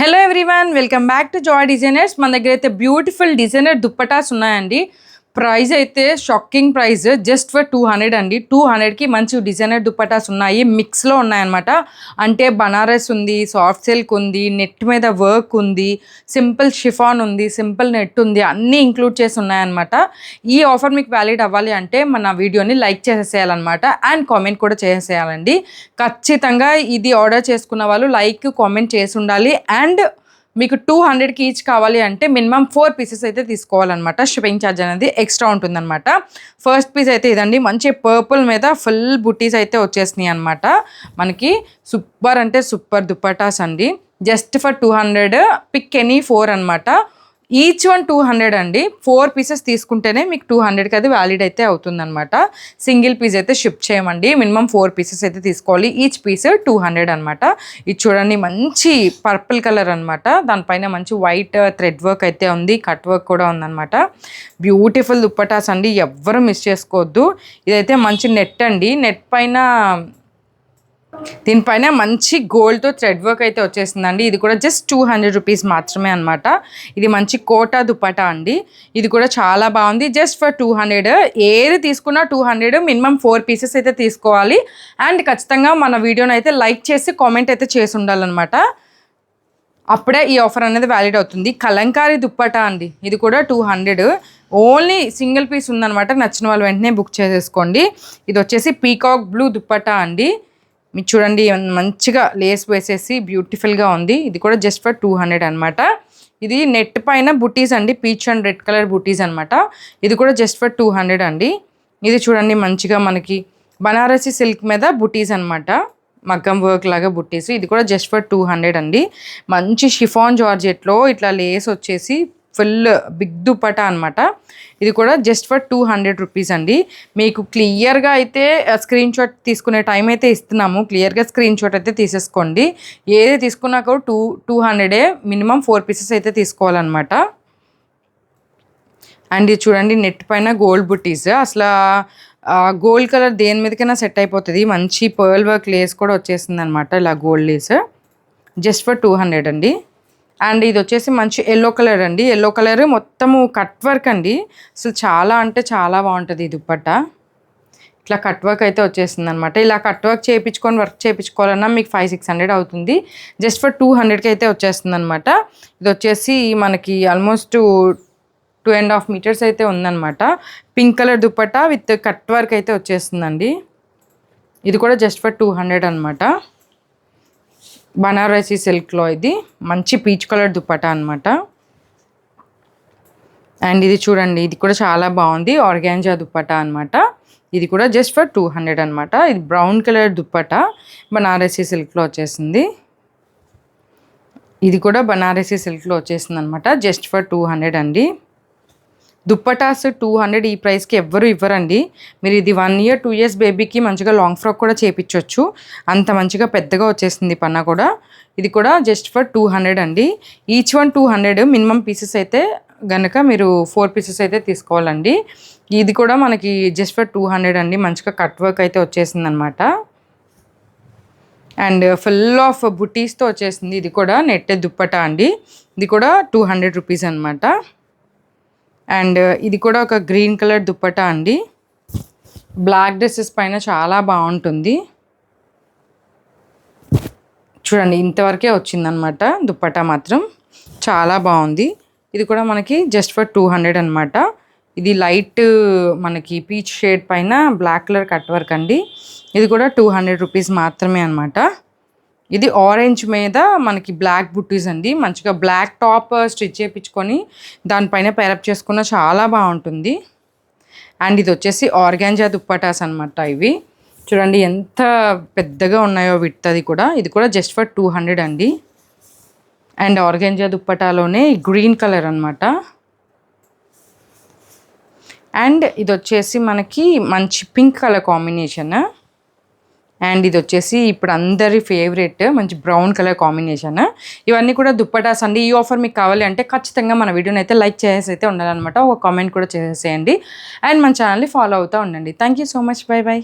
Hello everyone, welcome back to Joy designers. మన దగ్గర అయితే బ్యూటిఫుల్ డిజైనర్ దుప్పటాస్ ఉన్నాయండి. ప్రైస్ అయితే షాకింగ్ ప్రైస్, జస్ట్ ఫర్ 200 అండి. 200కి మంచి డిజైనర్ దుప్పటాస్ ఉన్నాయి, మిక్స్లో ఉన్నాయన్నమాట. అంటే బనారస్ ఉంది, సాఫ్ట్ సిల్క్ ఉంది, నెట్ మీద వర్క్ ఉంది, సింపుల్ షిఫాన్ ఉంది, సింపుల్ నెట్ ఉంది, అన్నీ ఇంక్లూడ్ చేసి ఉన్నాయన్నమాట. ఈ ఆఫర్ మీకు వ్యాలిడ్ అవ్వాలి అంటే మన వీడియోని లైక్ చేసేసేయాలన్నమాట అండ్ కామెంట్ కూడా చేసేయాలండి. ఖచ్చితంగా ఇది ఆర్డర్ చేసుకున్న వాళ్ళు లైక్ కామెంట్ చేసి ఉండాలి. అండ్ మీకు 200కి ఈచ్ కావాలి అంటే మినిమం 4 పీసెస్ అయితే తీసుకోవాలన్నమాట. షిప్పింగ్ ఛార్జ్ అనేది ఎక్స్ట్రా ఉంటుందన్నమాట. ఫస్ట్ పీస్ అయితే ఇదండి, మంచి పర్పుల్ మీద ఫుల్ బుటీస్ అయితే వచ్చేసినాయి అనమాట. మనకి సూపర్ అంటే సూపర్ దుప్పటాస్ అండి. జస్ట్ ఫర్ 200, పిక్ ఎనీ 4 అనమాట. ఈచ్ వన్ 200 అండి. 4 పీసెస్ తీసుకుంటేనే మీకు 200కి అది వ్యాలిడ్ అయితే అవుతుందన్నమాట. సింగిల్ పీస్ అయితే షిప్ చేయమండి. మినిమం 4 పీసెస్ అయితే తీసుకోవాలి. ఈచ్ పీస్ 200 అనమాట. ఇది చూడండి, మంచి పర్పుల్ కలర్ అనమాట. దానిపైన మంచి వైట్ థ్రెడ్ వర్క్ అయితే ఉంది, కట్ వర్క్ కూడా ఉందన్నమాట. బ్యూటిఫుల్ దుప్పటాస్ అండి, ఎవ్వరూ మిస్ చేసుకోవద్దు. ఇదైతే మంచి నెట్ అండి. నెట్ పైన దీనిపైన మంచి గోల్డ్తో థ్రెడ్ వర్క్ అయితే వచ్చేసిందండి. ఇది కూడా జస్ట్ 200 రూపీస్ మాత్రమే అనమాట. ఇది మంచి కోటా దుపట్టా అండి. ఇది కూడా చాలా బాగుంది. Just for 200. ఏది తీసుకున్నా 200, మినిమం 4 పీసెస్ అయితే తీసుకోవాలి. అండ్ ఖచ్చితంగా మన వీడియోని అయితే లైక్ చేసి కామెంట్ అయితే చేసి ఉండాలన్నమాట. అప్పుడే ఈ ఆఫర్ అనేది వ్యాలిడ్ అవుతుంది. కలంకారీ దుప్పటా అండి. ఇది కూడా 200. ఓన్లీ సింగిల్ పీస్ ఉందన్నమాట. నచ్చిన వాళ్ళు వెంటనే బుక్ చేసేసుకోండి. ఇది వచ్చేసి పీకాక్ బ్లూ దుప్పటా అండి. మీరు చూడండి, మంచిగా లేస్ వేసేసి బ్యూటిఫుల్గా ఉంది. ఇది కూడా జస్ట్ ఫర్ 200 అనమాట. ఇది నెట్ పైన బుటీస్ అండి, పీచ్ అండ్ రెడ్ కలర్ బుటీస్ అనమాట. ఇది కూడా జస్ట్ ఫర్ 200 అండి. ఇది చూడండి, మంచిగా మనకి బనారసి సిల్క్ మీద బుటీస్ అనమాట, మగ్గం వర్క్ లాగా బుటీస్. ఇది కూడా జస్ట్ ఫర్ 200 అండి. మంచి షిఫాన్ జార్జెట్లో ఇట్లా లేస్ వచ్చేసి ఫుల్ బిగ్ దుపట్టా అనమాట. ఇది కూడా జస్ట్ ఫర్ 200 రూపీస్ అండి. మీకు క్లియర్గా అయితే స్క్రీన్ షాట్ తీసుకునే టైం అయితే ఇస్తున్నాము. క్లియర్గా స్క్రీన్ షాట్ అయితే తీసేసుకోండి. ఏది తీసుకున్నా కూడా 200 మినిమం 4 పీసెస్ అయితే తీసుకోవాలన్నమాట. అండ్ ఇది చూడండి, నెట్ పైన గోల్డ్ బుటీస్. అసలు గోల్డ్ కలర్ దేని మీదకైనా సెట్ అయిపోతుంది. మంచి పర్ల్ వర్క్ లేస్ కూడా వచ్చేసింది అనమాట, ఇలా గోల్డ్ లేస్. జస్ట్ ఫర్ 200 అండి. అండ్ ఇది వచ్చేసి మంచి ఎల్లో కలర్ అండి. ఎల్లో కలర్ మొత్తము కట్ వర్క్ అండి. అసలు చాలా అంటే చాలా బాగుంటుంది ఈ దుప్పట్టా. ఇట్లా కట్ వర్క్ అయితే వచ్చేసింది అనమాట. ఇలా కట్ వర్క్ చేయించుకొని వర్క్ చేయించుకోవాలన్నా మీకు 500-600 అవుతుంది. జస్ట్ ఫర్ 200కి అయితే వచ్చేస్తుంది అనమాట. ఇది వచ్చేసి మనకి ఆల్మోస్ట్ 2.5 మీటర్స్ అయితే ఉందన్నమాట. Pink colour dupatta with cut work అయితే వచ్చేస్తుందండి. ఇది కూడా జస్ట్ ఫర్ 200 అనమాట. బనారసి సిల్క్లో ఇది మంచి పీచ్ కలర్ దుప్పటా అనమాట. అండ్ ఇది చూడండి, ఇది కూడా చాలా బాగుంది, ఆర్గాంజా దుప్పటా అనమాట. ఇది కూడా జస్ట్ ఫర్ 200 అనమాట. ఇది బ్రౌన్ కలర్ దుప్పటా, బనారసి సిల్క్లో వచ్చేసింది. ఇది కూడా బనారసి సిల్క్లో వచ్చేసింది అనమాట. జస్ట్ ఫర్ 200 అండి. దుప్పటాస్ 200 ఈ ప్రైస్కి ఎవ్వరు ఇవ్వరండి. మీరు ఇది 1 year 2 years బేబీకి మంచిగా లాంగ్ ఫ్రాక్ కూడా చేయించవచ్చు. అంత మంచిగా పెద్దగా వచ్చేసింది పన్నా కూడా. ఇది కూడా జస్ట్ ఫర్ 200 అండి. Each one 200. మినిమం పీసెస్ అయితే కనుక మీరు 4 పీసెస్ అయితే తీసుకోవాలండి. ఇది కూడా మనకి జస్ట్ ఫర్ 200 అండి. మంచిగా కట్ వర్క్ అయితే వచ్చేసింది అనమాట. అండ్ ఫుల్ ఆఫ్ బుటీస్తో వచ్చేసింది. ఇది కూడా నెట్ దుప్పటా అండి. ఇది కూడా 200 రూపీస్ అనమాట. అండ్ ఇది కూడా ఒక గ్రీన్ కలర్ దుప్పటా అండి. బ్లాక్ డ్రెస్సెస్ పైన చాలా బాగుంటుంది. చూడండి, ఇంతవరకే వచ్చిందనమాట దుప్పటా, మాత్రం చాలా బాగుంది. ఇది కూడా మనకి జస్ట్ ఫర్ 200 అనమాట. ఇది లైట్ మనకి పీచ్ షేడ్ పైన బ్లాక్ కలర్ కట్ వర్క్ అండి. ఇది కూడా 200 రూపీస్ మాత్రమే అనమాట. ఇది ఆరెంజ్ మీద మనకి బ్లాక్ బుట్టీస్ అండి. మంచిగా బ్లాక్ టాప్ స్టిచ్ చేయించుకొని దానిపైన పేరప్ చేసుకున్న చాలా బాగుంటుంది. అండ్ ఇది వచ్చేసి ఆర్గాంజా దుప్పటాస్ అనమాట. ఇవి చూడండి ఎంత పెద్దగా ఉన్నాయో విడ్త్ అది కూడా. ఇది కూడా జస్ట్ ఫర్ 200 అండి. అండ్ ఆర్గాంజా దుప్పటాలోనే గ్రీన్ కలర్ అనమాట. అండ్ ఇది వచ్చేసి మనకి మంచి పింక్ కలర్ కాంబినేషన్. అండ్ ఇది వచ్చేసి ఇప్పుడు అందరి ఫేవరెట్ మంచి బ్రౌన్ కలర్ కాంబినేషన్. ఇవన్నీ కూడా దుప్పటాస్ అండి. ఈ ఆఫర్ మీకు కావాలి అంటే ఖచ్చితంగా మన వీడియోని అయితే లైక్ చేసేసి అయితే ఉండాలన్నమాట. ఒక కామెంట్ కూడా చేసేసేయండి. అండ్ మన ఛానల్ని ఫాలో అవుతూ ఉండండి. Thank you so much. By by.